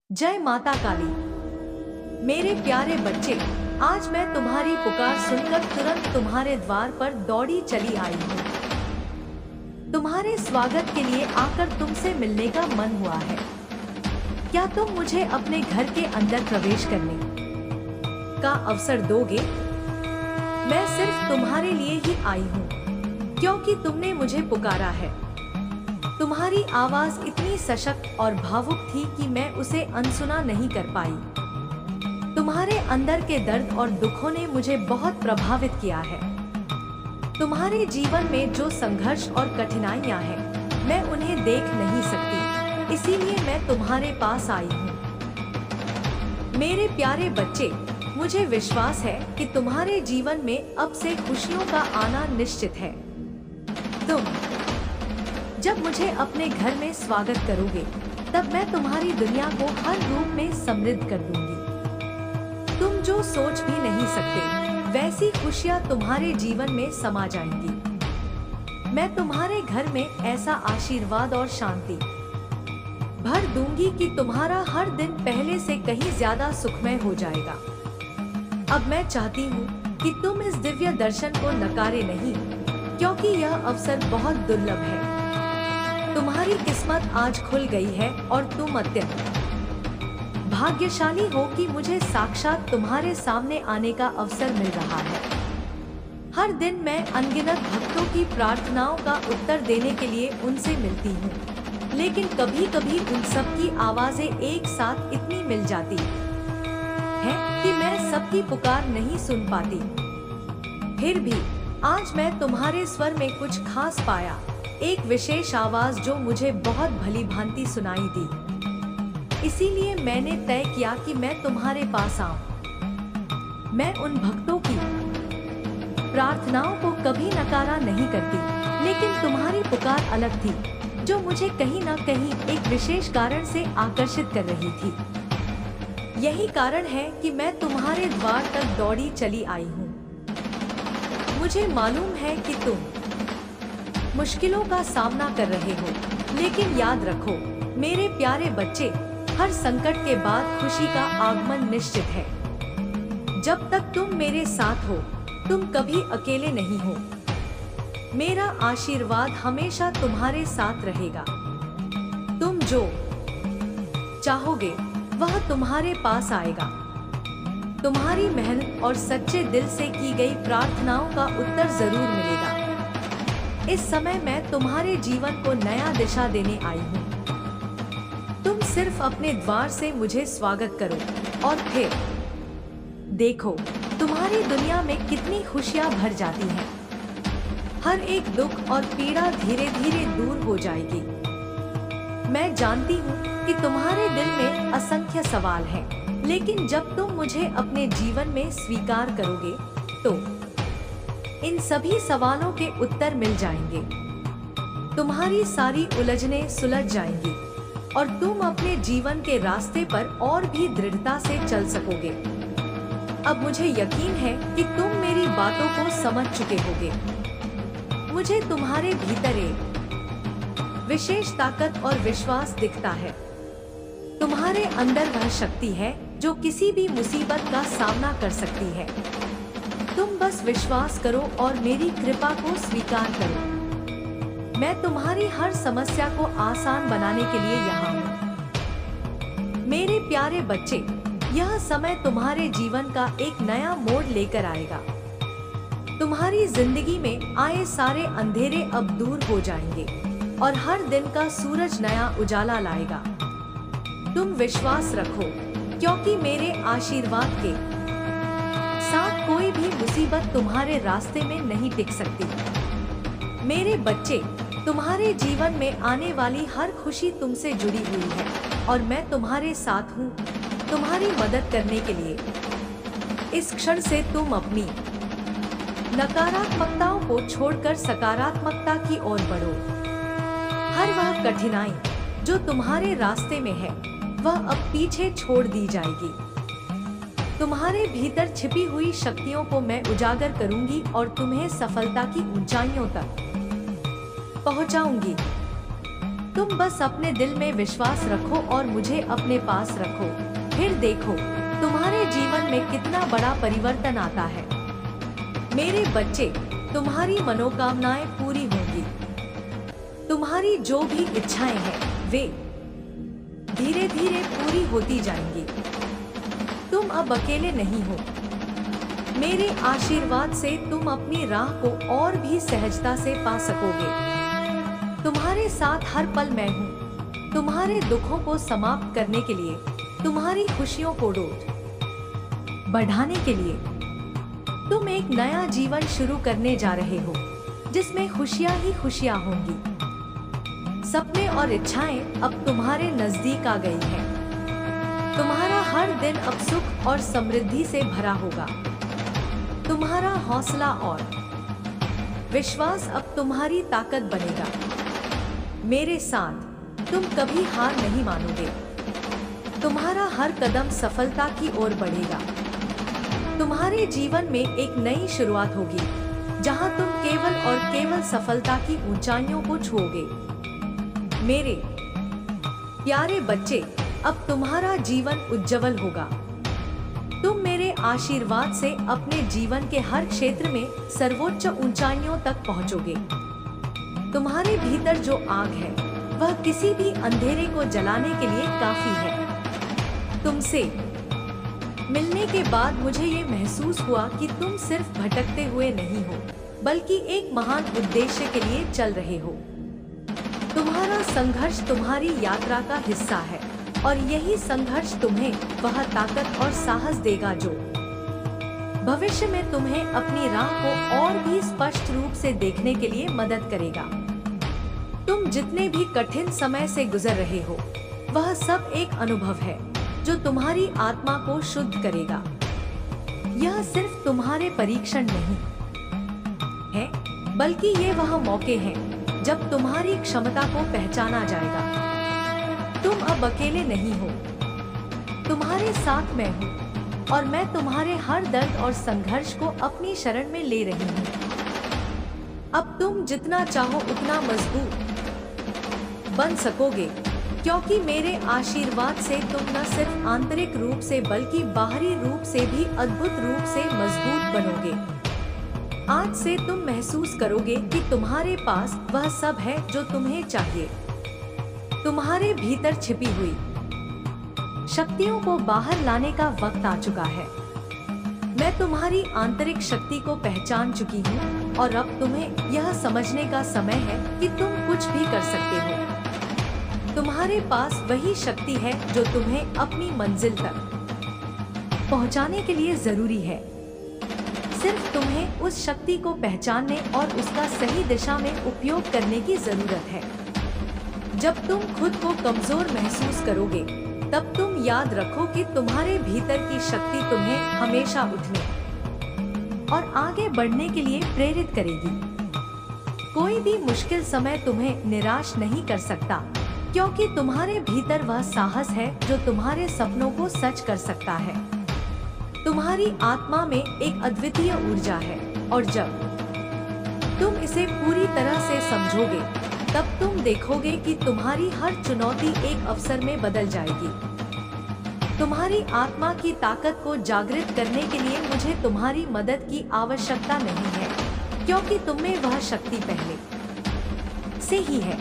जय माता काली। मेरे प्यारे बच्चे, आज मैं तुम्हारी पुकार सुनकर तुरंत तुम्हारे द्वार पर दौड़ी चली आई हूँ। तुम्हारे स्वागत के लिए आकर तुमसे मिलने का मन हुआ है। क्या तुम मुझे अपने घर के अंदर प्रवेश करने का अवसर दोगे? मैं सिर्फ तुम्हारे लिए ही आई हूँ, क्योंकि तुमने मुझे पुकारा है। तुम्हारी आवाज इतनी सशक्त और भावुक थी कि मैं उसे अनसुना नहीं कर पाई। तुम्हारे अंदर के दर्द और दुखों ने मुझे बहुत प्रभावित किया है। तुम्हारे जीवन में जो संघर्ष और कठिनाइयां हैं, मैं उन्हें देख नहीं सकती, इसीलिए मैं तुम्हारे पास आई हूँ। मेरे प्यारे बच्चे, मुझे विश्वास है कि तुम्हारे जीवन में अब से खुशियों का आना निश्चित है। तुम जब मुझे अपने घर में स्वागत करोगे, तब मैं तुम्हारी दुनिया को हर रूप में समृद्ध कर दूंगी। तुम जो सोच भी नहीं सकते, वैसी खुशियां तुम्हारे जीवन में समा जाएंगी। मैं तुम्हारे घर में ऐसा आशीर्वाद और शांति भर दूंगी कि तुम्हारा हर दिन पहले से कहीं ज्यादा सुखमय हो जाएगा। अब मैं चाहती हूँ कि तुम इस दिव्य दर्शन को नकारे नहीं, क्योंकि यह अवसर बहुत दुर्लभ है। तुम्हारी किस्मत आज खुल गई है और तुम अत्यंत भाग्यशाली हो कि मुझे साक्षात तुम्हारे सामने आने का अवसर मिल रहा है। हर दिन मैं अनगिनत भक्तों की प्रार्थनाओं का उत्तर देने के लिए उनसे मिलती हूँ, लेकिन कभी कभी उन सब की आवाजें एक साथ इतनी मिल जाती है कि मैं सबकी पुकार नहीं सुन पाती। फिर भी आज मैं तुम्हारे स्वर में कुछ खास पाया, एक विशेष आवाज जो मुझे बहुत भली भांति सुनाई दी। इसीलिए मैंने तय किया कि मैं तुम्हारे पास आऊं। मैं उन भक्तों की प्रार्थनाओं को कभी नकारा नहीं करती, लेकिन तुम्हारी पुकार अलग थी, जो मुझे कहीं ना कहीं एक विशेष कारण से आकर्षित कर रही थी। यही कारण है कि मैं तुम्हारे द्वार तक दौड़ी चली आई हूँ। मुझे मालूम है कि तुम मुश्किलों का सामना कर रहे हो, लेकिन याद रखो मेरे प्यारे बच्चे, हर संकट के बाद खुशी का आगमन निश्चित है। जब तक तुम मेरे साथ हो, तुम कभी अकेले नहीं हो। मेरा आशीर्वाद हमेशा तुम्हारे साथ रहेगा। तुम जो चाहोगे वह तुम्हारे पास आएगा। तुम्हारी मेहनत और सच्चे दिल से की गई प्रार्थनाओं का उत्तर जरूर मिलेगा। इस समय मैं तुम्हारे जीवन को नया दिशा देने आई हूँ। तुम सिर्फ अपने द्वार से मुझे स्वागत करो और फिर देखो तुम्हारी दुनिया में कितनी खुशियाँ भर जाती हैं। हर एक दुख और पीड़ा धीरे धीरे दूर हो जाएगी। मैं जानती हूँ कि तुम्हारे दिल में असंख्य सवाल हैं, लेकिन जब तुम मुझे अपने जीवन में स्वीकार करोगे, तो इन सभी सवालों के उत्तर मिल जाएंगे। तुम्हारी सारी उलझनें सुलझ जाएंगी और तुम अपने जीवन के रास्ते पर और भी दृढ़ता से चल सकोगे। अब मुझे यकीन है कि तुम मेरी बातों को समझ चुके होगे। मुझे तुम्हारे भीतर एक विशेष ताकत और विश्वास दिखता है। तुम्हारे अंदर वह शक्ति है जो किसी भी मुसीबत का सामना कर सकती है। तुम बस विश्वास करो और मेरी कृपा को स्वीकार करो। मैं तुम्हारी हर समस्या को आसान बनाने के लिए यहाँ हूँ। मेरे प्यारे बच्चे, यह समय तुम्हारे जीवन का एक नया मोड़ लेकर आएगा। तुम्हारी जिंदगी में आए सारे अंधेरे अब दूर हो जाएंगे और हर दिन का सूरज नया उजाला लाएगा। तुम विश्वास रखो, क्योंकि मेरे आशीर्वाद के साथ कोई भी मुसीबत तुम्हारे रास्ते में नहीं टिक सकती। मेरे बच्चे, तुम्हारे जीवन में आने वाली हर खुशी तुमसे जुड़ी हुई है और मैं तुम्हारे साथ हूँ, तुम्हारी मदद करने के लिए। इस क्षण से तुम अपनी नकारात्मकताओं को छोड़कर सकारात्मकता की ओर बढ़ो। हर वह कठिनाई जो तुम्हारे रास्ते में है, वह अब पीछे छोड़ दी जाएगी। तुम्हारे भीतर छिपी हुई शक्तियों को मैं उजागर करूंगी और तुम्हें सफलता की ऊंचाइयों तक पहुंचाऊंगी। तुम बस अपने दिल में विश्वास रखो और मुझे अपने पास रखो, फिर देखो तुम्हारे जीवन में कितना बड़ा परिवर्तन आता है। मेरे बच्चे, तुम्हारी मनोकामनाएं पूरी होंगी। तुम्हारी जो भी इच्छाएं हैं वे धीरे धीरे पूरी होती जाएंगी। तुम अब अकेले नहीं हो। मेरे आशीर्वाद से तुम अपनी राह को और भी सहजता से पा सकोगे। तुम्हारे साथ हर पल मैं हूँ, तुम्हारे दुखों को समाप्त करने के लिए, तुम्हारी खुशियों को रोज बढ़ाने के लिए। तुम एक नया जीवन शुरू करने जा रहे हो, जिसमें खुशियां ही खुशियां होंगी। सपने और इच्छाएं अब तुम्हारे नजदीक आ गई हैं। तुम्हारा हर दिन अब सुख और समृद्धि से भरा होगा। तुम्हारा हौसला और विश्वास अब तुम्हारी ताकत बनेगा। मेरे साथ तुम कभी हार नहीं मानोगे। तुम्हारा हर कदम सफलता की ओर बढ़ेगा। तुम्हारे जीवन में एक नई शुरुआत होगी, जहां तुम केवल और केवल सफलता की ऊंचाइयों को छूओगे। मेरे प्यारे बच्चे, अब तुम्हारा जीवन उज्जवल होगा। तुम मेरे आशीर्वाद से अपने जीवन के हर क्षेत्र में सर्वोच्च ऊंचाइयों तक पहुंचोगे। तुम्हारे भीतर जो आग है, वह किसी भी अंधेरे को जलाने के लिए काफी है। तुमसे मिलने के बाद मुझे ये महसूस हुआ कि तुम सिर्फ भटकते हुए नहीं हो, बल्कि एक महान उद्देश्य के लिए चल रहे हो। तुम्हारा संघर्ष तुम्हारी यात्रा का हिस्सा है, और यही संघर्ष तुम्हें वह ताकत और साहस देगा जो भविष्य में तुम्हें अपनी राह को और भी स्पष्ट रूप से देखने के लिए मदद करेगा। तुम जितने भी कठिन समय से गुजर रहे हो, वह सब एक अनुभव है जो तुम्हारी आत्मा को शुद्ध करेगा। यह सिर्फ तुम्हारे परीक्षण नहीं है, बल्कि ये वह मौके हैं जब तुम्हारी क्षमता को पहचाना जाएगा। तुम अब अकेले नहीं हो। तुम्हारे साथ मैं हूँ, और मैं तुम्हारे हर दर्द और संघर्ष को अपनी शरण में ले रही हूँ। अब तुम जितना चाहो उतना मजबूत बन सकोगे, क्योंकि मेरे आशीर्वाद से तुम न सिर्फ आंतरिक रूप से बल्कि बाहरी रूप से भी अद्भुत रूप से मजबूत बनोगे। आज से तुम महसूस करोगे कि तुम्हारे पास वह सब है जो तुम्हें चाहिए। तुम्हारे भीतर छिपी हुई शक्तियों को बाहर लाने का वक्त आ चुका है। मैं तुम्हारी आंतरिक शक्ति को पहचान चुकी हूँ, और अब तुम्हें यह समझने का समय है कि तुम कुछ भी कर सकते हो। तुम्हारे पास वही शक्ति है जो तुम्हें अपनी मंजिल तक पहुंचाने के लिए जरूरी है। सिर्फ तुम्हें उस शक्ति को पहचानने और उसका सही दिशा में उपयोग करने की जरूरत है। जब तुम खुद को कमजोर महसूस करोगे, तब तुम याद रखो कि तुम्हारे भीतर की शक्ति तुम्हें हमेशा उठने और आगे बढ़ने के लिए प्रेरित करेगी। कोई भी मुश्किल समय तुम्हें निराश नहीं कर सकता, क्योंकि तुम्हारे भीतर वह साहस है जो तुम्हारे सपनों को सच कर सकता है। तुम्हारी आत्मा में एक अद्वितीय ऊर्जा है, और जब तुम इसे पूरी तरह से समझोगे, तब तुम देखोगे कि तुम्हारी हर चुनौती एक अवसर में बदल जाएगी। तुम्हारी आत्मा की ताकत को जागृत करने के लिए मुझे तुम्हारी मदद की आवश्यकता नहीं है, क्योंकि तुम में वह शक्ति पहले से ही है।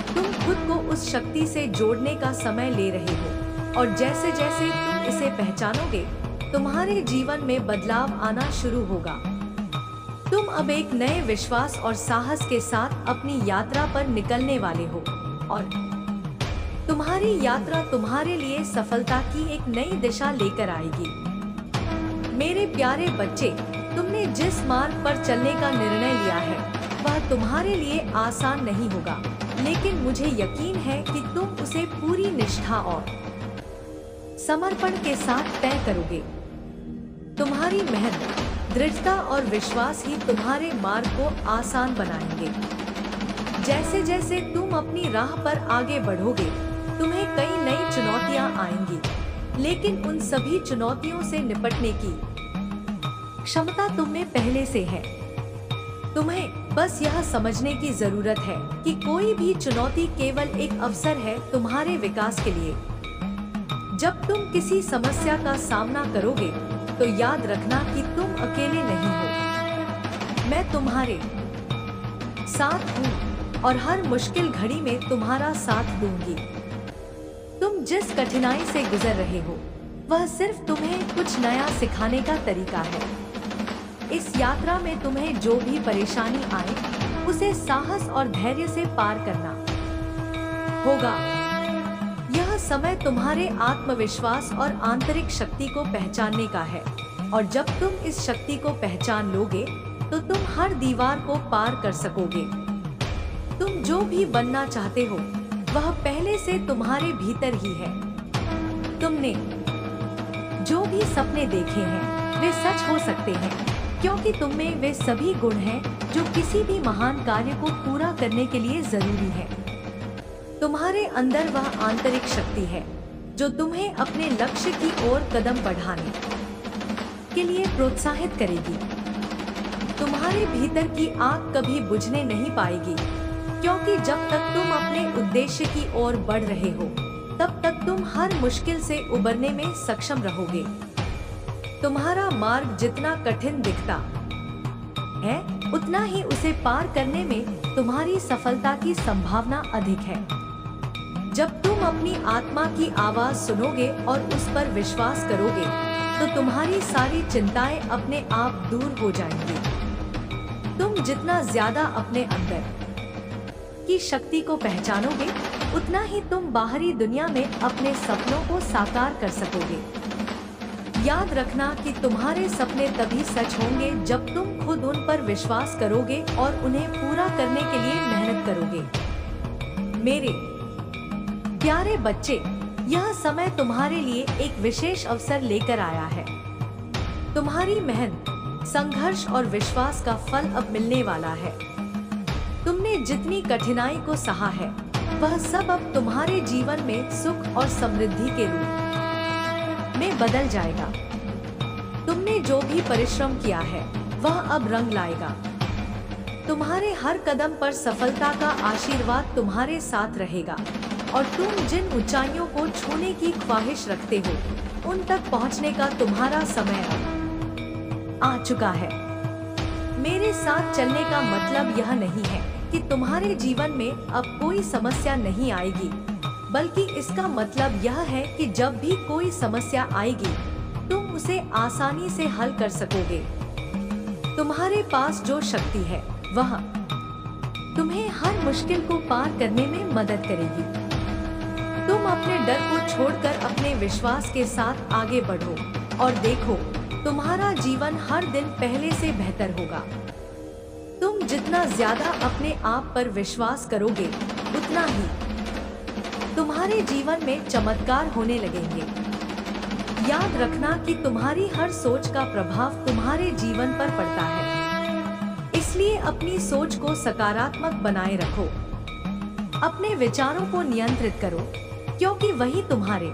तुम खुद को उस शक्ति से जोड़ने का समय ले रहे हो, और जैसे जैसे तुम इसे पहचानोगे, तुम्हारे जीवन में बदलाव आना शुरू होगा। तुम अब एक नए विश्वास और साहस के साथ अपनी यात्रा पर निकलने वाले हो, और तुम्हारी यात्रा तुम्हारे लिए सफलता की एक नई दिशा लेकर आएगी। मेरे प्यारे बच्चे, तुमने जिस मार्ग पर चलने का निर्णय लिया है, वह तुम्हारे लिए आसान नहीं होगा, लेकिन मुझे यकीन है कि तुम उसे पूरी निष्ठा और समर्पण के साथ तय करोगे। तुम्हारी मेहनत, दृढ़ता और विश्वास ही तुम्हारे मार्ग को आसान बनाएंगे। जैसे जैसे तुम अपनी राह पर आगे बढ़ोगे, तुम्हें कई नई चुनौतियां आएंगी, लेकिन उन सभी चुनौतियों से निपटने की क्षमता तुम में पहले से है। तुम्हें बस यह समझने की जरूरत है कि कोई भी चुनौती केवल एक अवसर है तुम्हारे विकास के लिए। जब तुम किसी समस्या का सामना करोगे तो याद रखना कि तुम अकेले नहीं हो। मैं तुम्हारे साथ हूँ और हर मुश्किल घड़ी में तुम्हारा साथ दूंगी। तुम जिस कठिनाई से गुजर रहे हो वह सिर्फ तुम्हें कुछ नया सिखाने का तरीका है। इस यात्रा में तुम्हें जो भी परेशानी आए उसे साहस और धैर्य से पार करना होगा। यह समय तुम्हारे आत्मविश्वास और आंतरिक शक्ति को पहचानने का है, और जब तुम इस शक्ति को पहचान लोगे तो तुम हर दीवार को पार कर सकोगे। तुम जो भी बनना चाहते हो वह पहले से तुम्हारे भीतर ही है। तुमने जो भी सपने देखे हैं वे सच हो सकते हैं, क्योंकि तुम में वे सभी गुण हैं जो किसी भी महान कार्य को पूरा करने के लिए जरूरी है। तुम्हारे अंदर वह आंतरिक शक्ति है जो तुम्हें अपने लक्ष्य की ओर कदम बढ़ाने के लिए प्रोत्साहित करेगी। तुम्हारे भीतर की आग कभी बुझने नहीं पाएगी, क्योंकि जब तक तुम अपने उद्देश्य की ओर बढ़ रहे हो तब तक तुम हर मुश्किल से उबरने में सक्षम रहोगे। तुम्हारा मार्ग जितना कठिन दिखता है उतना ही उसे पार करने में तुम्हारी सफलता की संभावना अधिक है। जब तुम अपनी आत्मा की आवाज सुनोगे और उस पर विश्वास करोगे तो तुम्हारी सारी चिंताएं अपने आप दूर हो जाएंगी। तुम जितना ज्यादा अपने अंदर की शक्ति को पहचानोगे उतना ही तुम बाहरी दुनिया में अपने सपनों को साकार कर सकोगे। याद रखना कि तुम्हारे सपने तभी सच होंगे जब तुम खुद उन पर विश्वास करोगे और उन्हें पूरा करने के लिए मेहनत करोगे। मेरे प्यारे बच्चे, यह समय तुम्हारे लिए एक विशेष अवसर लेकर आया है। तुम्हारी मेहनत, संघर्ष और विश्वास का फल अब मिलने वाला है। तुमने जितनी कठिनाई को सहा है वह सब अब तुम्हारे जीवन में सुख और समृद्धि के रूप में बदल जाएगा। तुमने जो भी परिश्रम किया है वह अब रंग लाएगा। तुम्हारे हर कदम पर सफलता का आशीर्वाद तुम्हारे साथ रहेगा, और तुम जिन ऊंचाइयों को छूने की ख्वाहिश रखते हो उन तक पहुंचने का तुम्हारा समय अब आ चुका है। मेरे साथ चलने का मतलब यह नहीं है कि तुम्हारे जीवन में अब कोई समस्या नहीं आएगी, बल्कि इसका मतलब यह है कि जब भी कोई समस्या आएगी तुम उसे आसानी से हल कर सकोगे। तुम्हारे पास जो शक्ति है वह तुम्हें हर मुश्किल को पार करने में मदद करेगी। तुम अपने डर को छोड़कर अपने विश्वास के साथ आगे बढ़ो और देखो, तुम्हारा जीवन हर दिन पहले से बेहतर होगा। तुम जितना ज्यादा अपने आप पर विश्वास करोगे उतना ही तुम्हारे जीवन में चमत्कार होने लगेंगे। याद रखना कि तुम्हारी हर सोच का प्रभाव तुम्हारे जीवन पर पड़ता है, इसलिए अपनी सोच को सकारात्मक बनाए रखो। अपने विचारों को नियंत्रित करो, क्योंकि वही तुम्हारे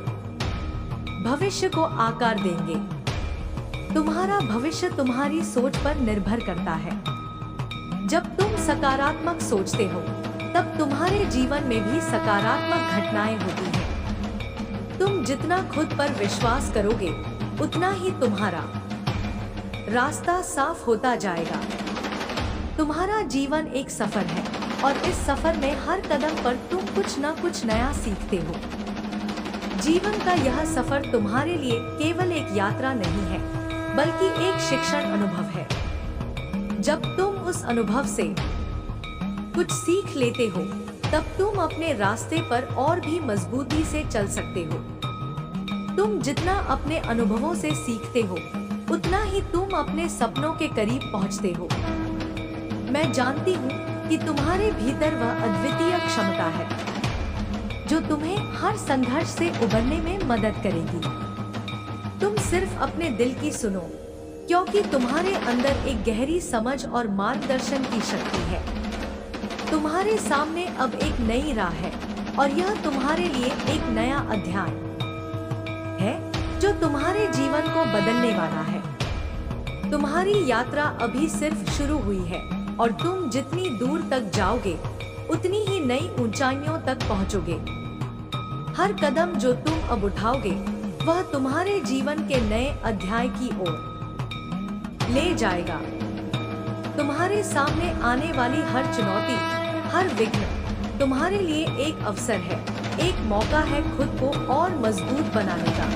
भविष्य को आकार देंगे। तुम्हारा भविष्य तुम्हारी सोच पर निर्भर करता है। जब तुम सकारात्मक सोचते हो तब तुम्हारे जीवन में भी सकारात्मक घटनाएं होती हैं। तुम जितना खुद पर विश्वास करोगे उतना ही तुम्हारा रास्ता साफ होता जाएगा। तुम्हारा जीवन एक सफर है और इस सफर में हर कदम पर तुम कुछ न कुछ नया सीखते हो। जीवन का यह सफर तुम्हारे लिए केवल एक यात्रा नहीं है, बल्कि एक शिक्षण अनुभव है। जब तुम उस अनुभव से कुछ सीख लेते हो तब तुम अपने रास्ते पर और भी मजबूती से चल सकते हो। तुम जितना अपने अनुभवों से सीखते हो उतना ही तुम अपने सपनों के करीब पहुंचते हो। मैं जानती हूँ कि तुम्हारे भीतर वह अद्वितीय क्षमता है जो तुम्हें हर संघर्ष से उबरने में मदद करेगी। तुम सिर्फ अपने दिल की सुनो, क्योंकि तुम्हारे अंदर एक गहरी समझ और मार्गदर्शन की शक्ति है। तुम्हारे सामने अब एक नई राह है और यह तुम्हारे लिए एक नया अध्याय है जो तुम्हारे जीवन को बदलने वाला है। तुम्हारी यात्रा अभी सिर्फ शुरू हुई है और तुम जितनी दूर तक जाओगे उतनी ही नई ऊंचाइयों तक पहुंचोगे। हर कदम जो तुम अब उठाओगे वह तुम्हारे जीवन के नए अध्याय की ओर ले जाएगा। तुम्हारे सामने आने वाली हर चुनौती, हर विघ्न तुम्हारे लिए एक अवसर है, एक मौका है खुद को और मजबूत बनाने का।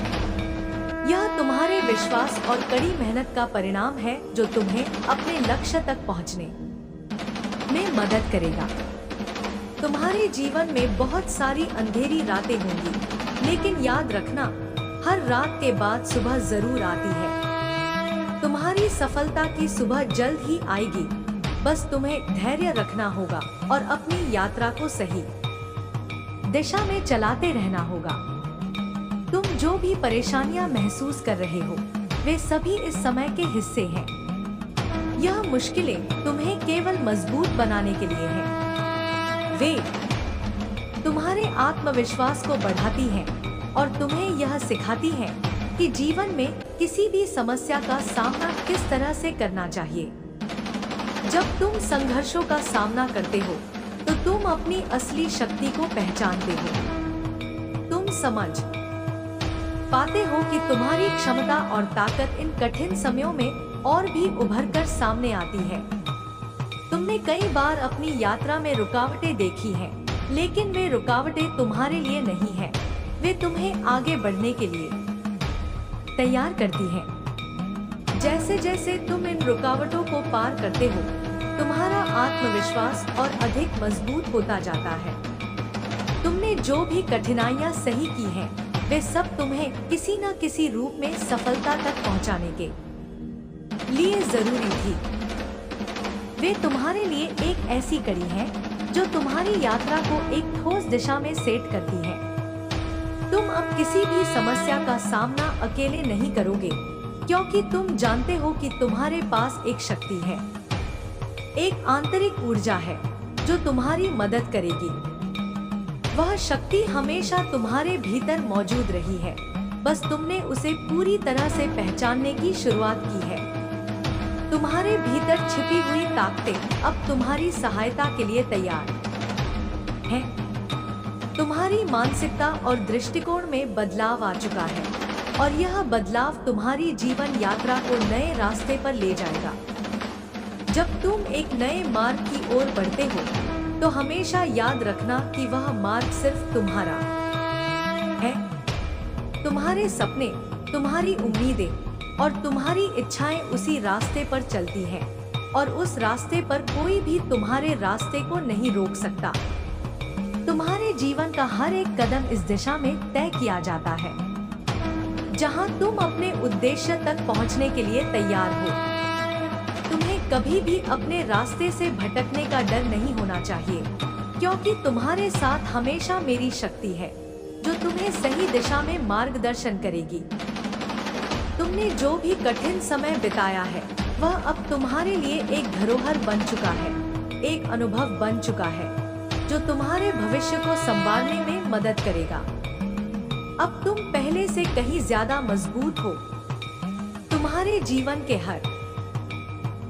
यह तुम्हारे विश्वास और कड़ी मेहनत का परिणाम है जो तुम्हें अपने लक्ष्य तक पहुंचने में मदद करेगा। तुम्हारे जीवन में बहुत सारी अंधेरी रातें होंगी, लेकिन याद रखना, हर रात के बाद सुबह जरूर आती है। तुम्हारी सफलता की सुबह जल्द ही आएगी, बस तुम्हें धैर्य रखना होगा और अपनी यात्रा को सही दिशा में चलाते रहना होगा। तुम जो भी परेशानियां महसूस कर रहे हो, वे सभी इस समय के हिस्से हैं। यह मुश्किलें तुम्हें केवल मजबूत बनाने के लिए हैं। वे तुम्हारे आत्मविश्वास को बढ़ाती हैं और तुम्हें यह सिखाती हैं कि जीवन में किसी भी समस्या का सामना किस तरह से करना चाहिए। जब तुम संघर्षों का सामना करते हो तो तुम अपनी असली शक्ति को पहचानते हो। तुम समझ पाते हो कि तुम्हारी क्षमता और ताकत इन कठिन समयों में और भी उभरकर सामने आती है। तुमने कई बार अपनी यात्रा में रुकावटें देखी हैं, लेकिन वे रुकावटें तुम्हारे लिए नहीं हैं, वे तुम्हें आगे बढ़ने के लिए तैयार करती हैं। जैसे जैसे तुम इन रुकावटों को पार करते हो, तुम्हारा आत्मविश्वास और अधिक मजबूत होता जाता है। तुमने जो भी कठिनाइयां सही की हैं, वे सब तुम्हें किसी न किसी रूप में सफलता तक पहुंचाने के लिए जरूरी थी। वे तुम्हारे लिए एक ऐसी कड़ी है जो तुम्हारी यात्रा को एक ठोस दिशा में सेट करती है। तुम अब किसी भी समस्या का सामना अकेले नहीं करोगे, क्योंकि तुम जानते हो कि तुम्हारे पास एक शक्ति है, एक आंतरिक ऊर्जा है जो तुम्हारी मदद करेगी। वह शक्ति हमेशा तुम्हारे भीतर मौजूद रही है, बस तुमने उसे पूरी तरह से पहचानने की शुरुआत की है। तुम्हारे भीतर छिपी हुई ताकतें अब तुम्हारी सहायता के लिए तैयार हैं। तुम्हारी मानसिकता और दृष्टिकोण में बदलाव आ चुका है और यह बदलाव तुम्हारी जीवन यात्रा को नए रास्ते पर ले जाएगा। जब तुम एक नए मार्ग की ओर बढ़ते हो तो हमेशा याद रखना कि वह मार्ग सिर्फ तुम्हारा है। तुम्हारे सपने, तुम्हारी उम्मीदें और तुम्हारी इच्छाएं उसी रास्ते पर चलती हैं और उस रास्ते पर कोई भी तुम्हारे रास्ते को नहीं रोक सकता। तुम्हारे जीवन का हर एक कदम इस दिशा में तय किया जाता है जहां तुम अपने उद्देश्य तक पहुंचने के लिए तैयार हो। तुम्हें कभी भी अपने रास्ते से भटकने का डर नहीं होना चाहिए, क्योंकि तुम्हारे साथ हमेशा मेरी शक्ति है जो तुम्हें सही दिशा में मार्गदर्शन करेगी। तुमने जो भी कठिन समय बिताया है वह अब तुम्हारे लिए एक धरोहर बन चुका है, एक अनुभव बन चुका है जो तुम्हारे भविष्य को संभालने में मदद करेगा। अब तुम पहले से कहीं ज्यादा मजबूत हो। तुम्हारे जीवन के हर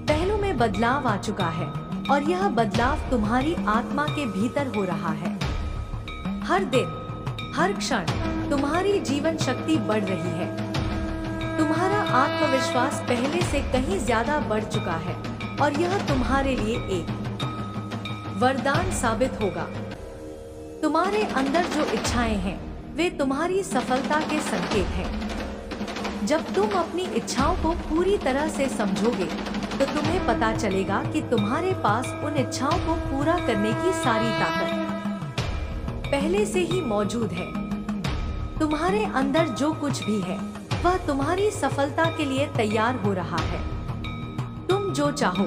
पहलू में बदलाव आ चुका है और यह बदलाव तुम्हारी आत्मा के भीतर हो रहा है। हर दिन, हर क्षण तुम्हारी जीवन शक्ति बढ़ रही है। तुम्हारा आत्मविश्वास पहले से कहीं ज्यादा बढ़ चुका है और यह तुम्हारे लिए एक वरदान साबित होगा। तुम्हारे अंदर जो इच्छाएं हैं वे तुम्हारी सफलता के संकेत हैं। जब तुम अपनी इच्छाओं को पूरी तरह से समझोगे तो तुम्हें पता चलेगा कि तुम्हारे पास उन इच्छाओं को पूरा करने की सारी ताकत पहले से ही मौजूद है। तुम्हारे अंदर जो कुछ भी है वह तुम्हारी सफलता के लिए तैयार हो रहा है। तुम जो चाहो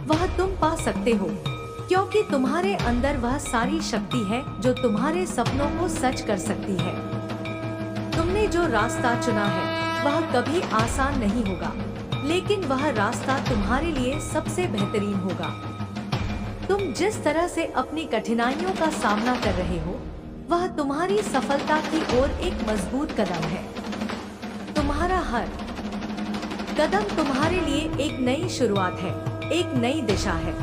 वह तुम पा सकते हो, क्योंकि तुम्हारे अंदर वह सारी शक्ति है जो तुम्हारे सपनों को सच कर सकती है। तुमने जो रास्ता चुना है वह कभी आसान नहीं होगा, लेकिन वह रास्ता तुम्हारे लिए सबसे बेहतरीन होगा। तुम जिस तरह से अपनी कठिनाइयों का सामना कर रहे हो वह तुम्हारी सफलता की ओर एक मजबूत कदम है। तुम्हारा हर कदम तुम्हारे लिए एक नई शुरुआत है, एक नई दिशा है।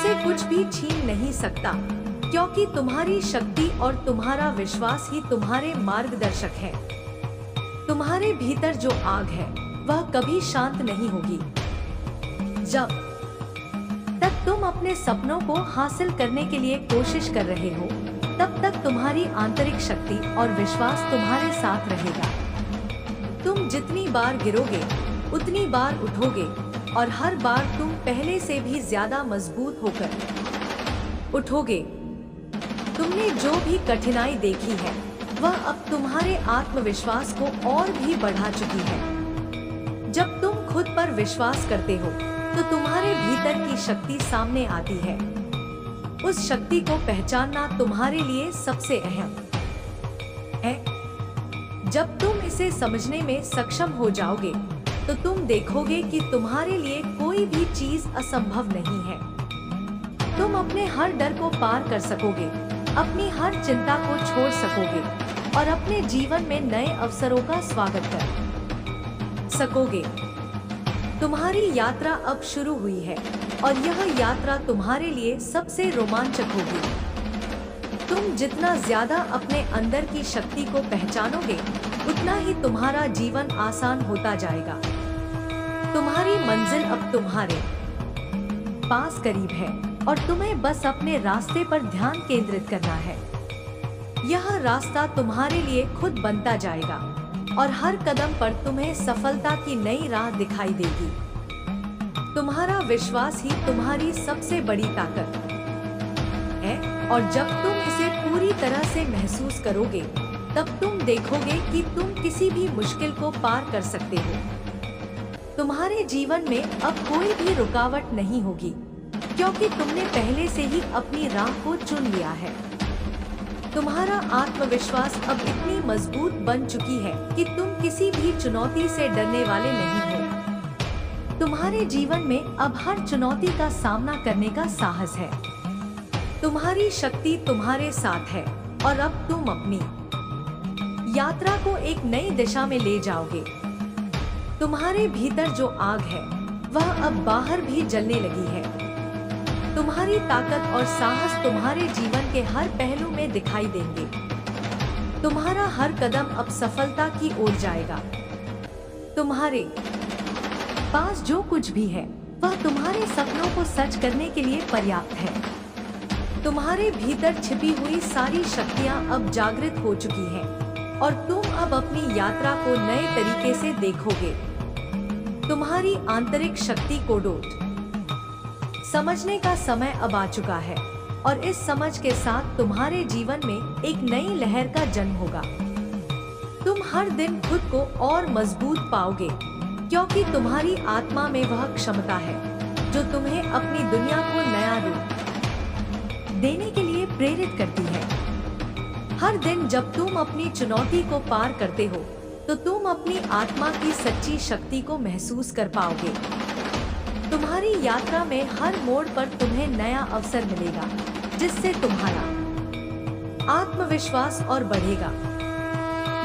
तुमसे कुछ भी छीन नहीं सकता, क्योंकि तुम्हारी शक्ति और तुम्हारा विश्वास ही तुम्हारे मार्गदर्शक है। तुम्हारे भीतर जो आग है वह कभी शांत नहीं होगी। जब तक तुम अपने सपनों को हासिल करने के लिए कोशिश कर रहे हो, तब तक तुम्हारी आंतरिक शक्ति और विश्वास तुम्हारे साथ रहेगा। तुम जितनी बार गिरोगे उतनी बार उठोगे, और हर बार तुम पहले से भी ज्यादा मजबूत होकर उठोगे। तुमने जो भी कठिनाई देखी है वह अब तुम्हारे आत्मविश्वास को और भी बढ़ा चुकी है। जब तुम खुद पर विश्वास करते हो तो तुम्हारे भीतर की शक्ति सामने आती है। उस शक्ति को पहचानना तुम्हारे लिए सबसे अहम है। जब तुम इसे समझने में सक्षम हो जाओगे तो तुम देखोगे कि तुम्हारे लिए कोई भी चीज असंभव नहीं है। तुम अपने हर डर को पार कर सकोगे, अपनी हर चिंता को छोड़ सकोगे और अपने जीवन में नए अवसरों का स्वागत कर सकोगे। तुम्हारी यात्रा अब शुरू हुई है और यह यात्रा तुम्हारे लिए सबसे रोमांचक होगी। तुम जितना ज्यादा अपने अंदर की शक्ति को पहचानोगे, उतना ही तुम्हारा जीवन आसान होता जाएगा। तुम्हारी मंजिल अब तुम्हारे पास करीब है और तुम्हें बस अपने रास्ते पर ध्यान केंद्रित करना है। यह रास्ता तुम्हारे लिए खुद बनता जाएगा और हर कदम पर तुम्हें सफलता की नई राह दिखाई देगी। तुम्हारा विश्वास ही तुम्हारी सबसे बड़ी ताकत है, और जब तुम इसे पूरी तरह से महसूस करोगे, तब तुम देखोगे कि तुम किसी भी मुश्किल को पार कर सकते हो। तुम्हारे जीवन में अब कोई भी रुकावट नहीं होगी, क्योंकि तुमने पहले से ही अपनी राह को चुन लिया है। तुम्हारा आत्मविश्वास अब इतनी मजबूत बन चुकी है कि तुम किसी भी चुनौती से डरने वाले नहीं हो। तुम्हारे जीवन में अब हर चुनौती का सामना करने का साहस है। तुम्हारी शक्ति तुम्हारे साथ है और अब तुम अपनी यात्रा को एक नई दिशा में ले जाओगे। तुम्हारे भीतर जो आग है वह अब बाहर भी जलने लगी है। तुम्हारी ताकत और साहस तुम्हारे जीवन के हर पहलू में दिखाई देंगे। तुम्हारा हर कदम अब सफलता की ओर जाएगा। तुम्हारे पास जो कुछ भी है वह तुम्हारे सपनों को सच करने के लिए पर्याप्त है। तुम्हारे भीतर छिपी हुई सारी शक्तियां अब जागृत हो चुकी हैं और तुम अब अपनी यात्रा को नए तरीके से देखोगे। तुम्हारी आंतरिक शक्ति को समझने का समय अब आ चुका है और इस समझ के साथ तुम्हारे जीवन में एक नई लहर का जन्म होगा। तुम हर दिन खुद को और मजबूत पाओगे, क्योंकि तुम्हारी आत्मा में वह क्षमता है जो तुम्हें अपनी दुनिया को नया रूप देने के लिए प्रेरित करती है। हर दिन जब तुम अपनी चुनौती को पार करते हो तो तुम अपनी आत्मा की सच्ची शक्ति को महसूस कर पाओगे। तुम्हारी यात्रा में हर मोड़ पर तुम्हें नया अवसर मिलेगा, जिससे तुम्हारा आत्मविश्वास और बढ़ेगा।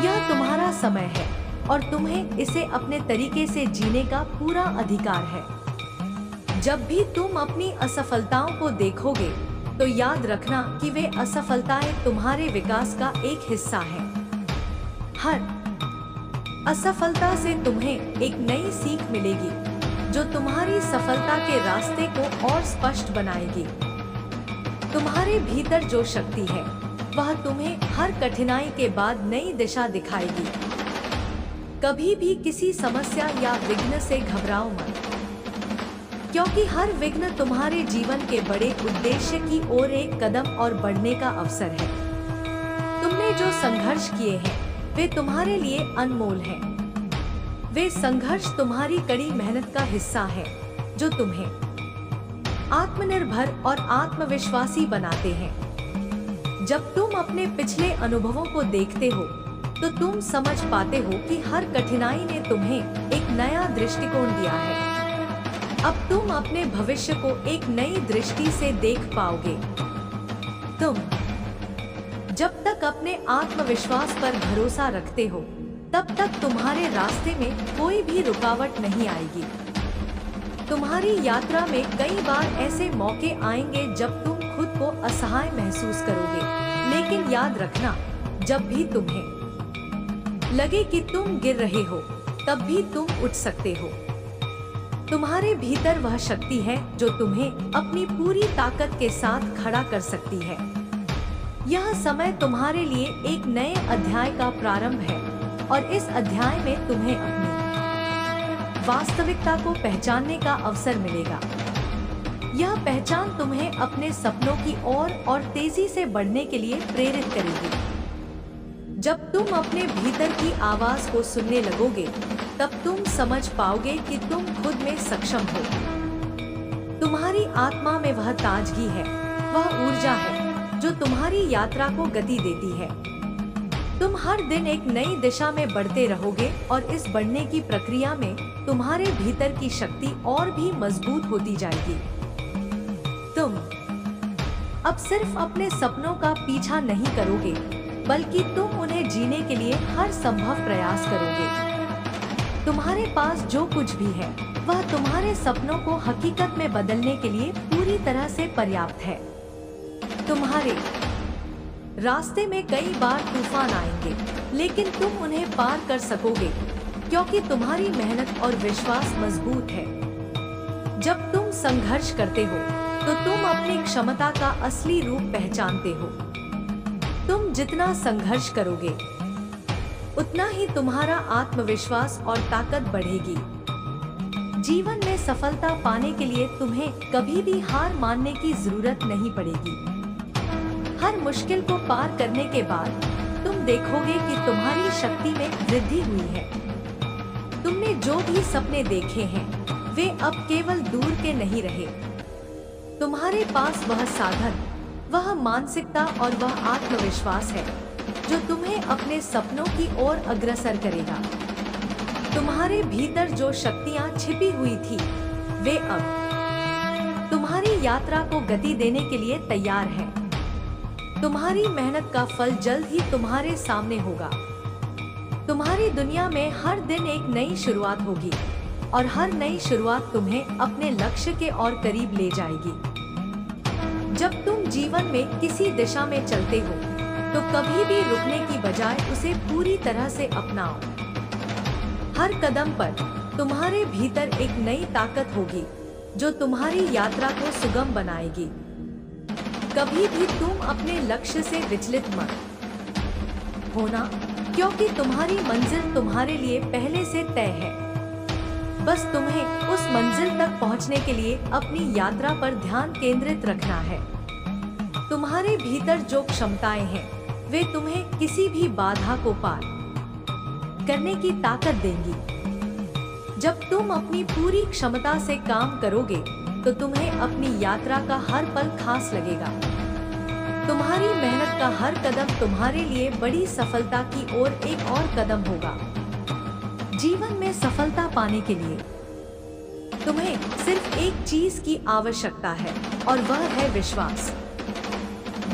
यह तुम्हारा समय है और तुम्हें इसे अपने तरीके से जीने का पूरा अधिकार है। जब भी तुम अपनी असफलताओं को देखोगे तो याद रखना कि वे असफलताएं तुम्हारे विकास का एक हिस्सा हैं। हर असफलता से तुम्हें एक नई सीख मिलेगी जो तुम्हारी सफलता के रास्ते को और स्पष्ट बनाएगी। तुम्हारे भीतर जो शक्ति है वह तुम्हें हर कठिनाई के बाद नई दिशा दिखाएगी। कभी भी किसी समस्या या विघ्न से घबराओ मत, क्योंकि हर विघ्न तुम्हारे जीवन के बड़े उद्देश्य की ओर एक कदम और बढ़ने का अवसर है। तुमने जो संघर्ष किए हैं वे तुम्हारे लिए अनमोल हैं। वे संघर्ष तुम्हारी कड़ी मेहनत का हिस्सा है जो तुम्हें आत्मनिर्भर और आत्मविश्वासी बनाते हैं। जब तुम अपने पिछले अनुभवों को देखते हो तो तुम समझ पाते हो कि हर कठिनाई ने तुम्हें एक नया दृष्टिकोण दिया है। अब तुम अपने भविष्य को एक नई दृष्टि से देख पाओगे। तुम जब तक अपने आत्मविश्वास पर भरोसा रखते हो, तब तक तुम्हारे रास्ते में कोई भी रुकावट नहीं आएगी। तुम्हारी यात्रा में कई बार ऐसे मौके आएंगे जब तुम खुद को असहाय महसूस करोगे, लेकिन याद रखना, जब भी तुम्हें लगे कि तुम गिर रहे हो, तब भी तुम उठ सकते हो। तुम्हारे भीतर वह शक्ति है जो तुम्हें अपनी पूरी ताकत के साथ खड़ा कर सकती है। यह समय तुम्हारे लिए एक नए अध्याय का प्रारंभ है और इस अध्याय में तुम्हें अपनी वास्तविकता को पहचानने का अवसर मिलेगा। यह पहचान तुम्हें अपने सपनों की ओर और तेजी से बढ़ने के लिए प्रेरित करेगी। जब तुम अपने भीतर की आवाज को सुनने लगोगे, तब तुम समझ पाओगे कि तुम खुद में सक्षम हो। तुम्हारी आत्मा में वह ताजगी है, वह ऊर्जा है जो तुम्हारी यात्रा को गति देती है। तुम हर दिन एक नई दिशा में बढ़ते रहोगे और इस बढ़ने की प्रक्रिया में तुम्हारे भीतर की शक्ति और भी मजबूत होती जाएगी। तुम अब सिर्फ अपने सपनों का पीछा नहीं करोगे, बल्कि तुम उन्हें जीने के लिए हर संभव प्रयास करोगे। तुम्हारे पास जो कुछ भी है, वह तुम्हारे सपनों को हकीकत में बदलने के लिए पूरी तरह से पर्याप्त है। तुम्हारे रास्ते में कई बार तूफान आएंगे, लेकिन तुम उन्हें पार कर सकोगे क्योंकि तुम्हारी मेहनत और विश्वास मजबूत है। जब तुम संघर्ष करते हो, तो तुम अपनी क्षमता का असली रूप पहचानते हो। तुम जितना संघर्ष करोगे, उतना ही तुम्हारा आत्मविश्वास और ताकत बढ़ेगी। जीवन में सफलता पाने के लिए तुम्हें कभी भी हार मानने की जरूरत नहीं पड़ेगी। हर मुश्किल को पार करने के बाद तुम देखोगे कि तुम्हारी शक्ति में वृद्धि हुई है। तुमने जो भी सपने देखे हैं, वे अब केवल दूर के नहीं रहे। तुम्हारे पास वह साधन, वह मानसिकता और वह आत्मविश्वास है जो तुम्हें अपने सपनों की ओर अग्रसर करेगा। तुम्हारे भीतर जो शक्तियां छिपी हुई थी, वे अब तुम्हारी यात्रा को गति देने के लिए तैयार हैं। तुम्हारी मेहनत का फल जल्द ही तुम्हारे सामने होगा। तुम्हारी दुनिया में हर दिन एक नई शुरुआत होगी और हर नई शुरुआत तुम्हें अपने लक्ष्य के और करीब ले जाएगी। जब तुम जीवन में किसी दिशा में चलते हो, तो कभी भी रुकने की बजाय उसे पूरी तरह से अपनाओ। हर कदम पर तुम्हारे भीतर एक नई ताकत होगी जो तुम्हारी यात्रा को सुगम बनाएगी। कभी भी तुम अपने लक्ष्य से विचलित मत होना, क्योंकि तुम्हारी मंजिल तुम्हारे लिए पहले से तय है। बस तुम्हें उस मंजिल तक पहुंचने के लिए अपनी यात्रा पर ध्यान केंद्रित रखना है। तुम्हारे भीतर जो क्षमताएं हैं, वे तुम्हें किसी भी बाधा को पार करने की ताकत देंगी। जब तुम अपनी पूरी क्षमता से काम करोगे, तो तुम्हें अपनी यात्रा का हर पल खास लगेगा। तुम्हारी मेहनत का हर कदम तुम्हारे लिए बड़ी सफलता की ओर एक और कदम होगा। जीवन में सफलता पाने के लिए तुम्हें सिर्फ एक चीज की आवश्यकता है, और वह है विश्वास।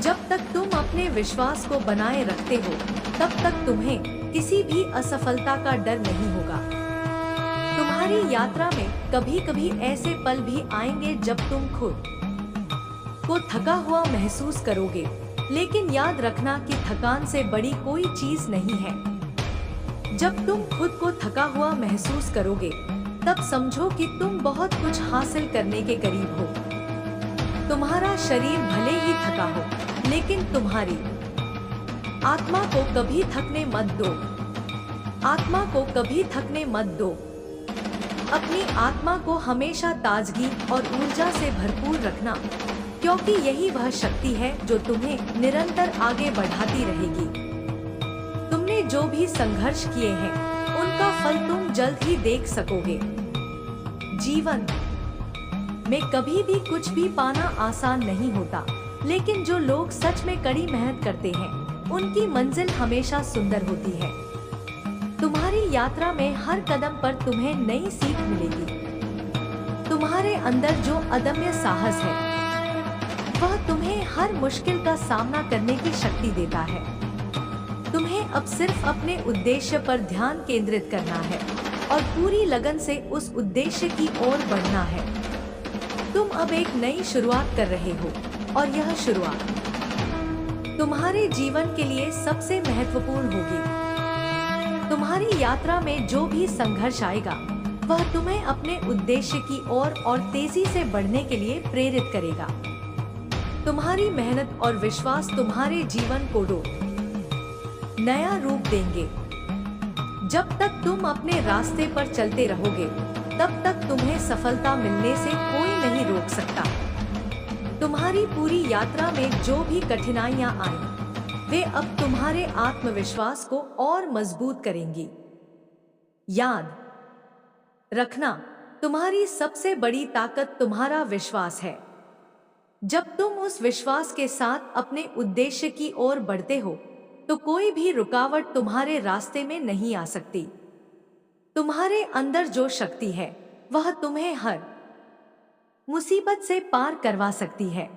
जब तक तुम अपने विश्वास को बनाए रखते हो, तब तक तुम्हें किसी भी असफलता का डर नहीं होगा। तुम्हारी यात्रा में कभी कभी ऐसे पल भी आएंगे जब तुम खुद को थका हुआ महसूस करोगे, लेकिन याद रखना कि थकान से बड़ी कोई चीज नहीं है। जब तुम खुद को थका हुआ महसूस करोगे, तब समझो कि तुम बहुत कुछ हासिल करने के करीब हो। तुम्हारा शरीर भले ही थका हो, लेकिन तुम्हारी आत्मा को कभी थकने मत दो। आत्मा को कभी थकने मत दो। अपनी आत्मा को हमेशा ताजगी और ऊर्जा से भरपूर रखना, क्योंकि यही वह शक्ति है जो तुम्हें निरंतर आगे बढ़ाती रहेगी। तुमने जो भी संघर्ष किए हैं, उनका फल तुम जल्द ही देख सकोगे। जीवन में कभी भी कुछ भी पाना आसान नहीं होता, लेकिन जो लोग सच में कड़ी मेहनत करते हैं, उनकी मंजिल हमेशा सुंदर होती है। तुम्हारी यात्रा में हर कदम पर तुम्हें नई सीख मिलेगी। तुम्हारे अंदर जो अदम्य साहस है, वह तुम्हें हर मुश्किल का सामना करने की शक्ति देता है। तुम्हें अब सिर्फ अपने उद्देश्य पर ध्यान केंद्रित करना है और पूरी लगन से उस उद्देश्य की ओर बढ़ना है। तुम अब एक नई शुरुआत कर रहे हो और यह शुरुआत तुम्हारे जीवन के लिए सबसे महत्वपूर्ण होगी। तुम्हारी यात्रा में जो भी संघर्ष आएगा वह तुम्हें अपने उद्देश्य की ओर और तेजी से बढ़ने के लिए प्रेरित करेगा। तुम्हारी मेहनत और विश्वास तुम्हारे जीवन को नया रूप देंगे। जब तक तुम अपने रास्ते पर चलते रहोगे तब तक तुम्हें सफलता मिलने से कोई नहीं रोक सकता। तुम्हारी पूरी यात्रा में जो भी कठिनाइयां आए वे अब तुम्हारे आत्मविश्वास को और मजबूत करेंगी। याद रखना, तुम्हारी सबसे बड़ी ताकत तुम्हारा विश्वास है। जब तुम उस विश्वास के साथ अपने उद्देश्य की ओर बढ़ते हो तो कोई भी रुकावट तुम्हारे रास्ते में नहीं आ सकती। तुम्हारे अंदर जो शक्ति है वह तुम्हें हर मुसीबत से पार करवा सकती है।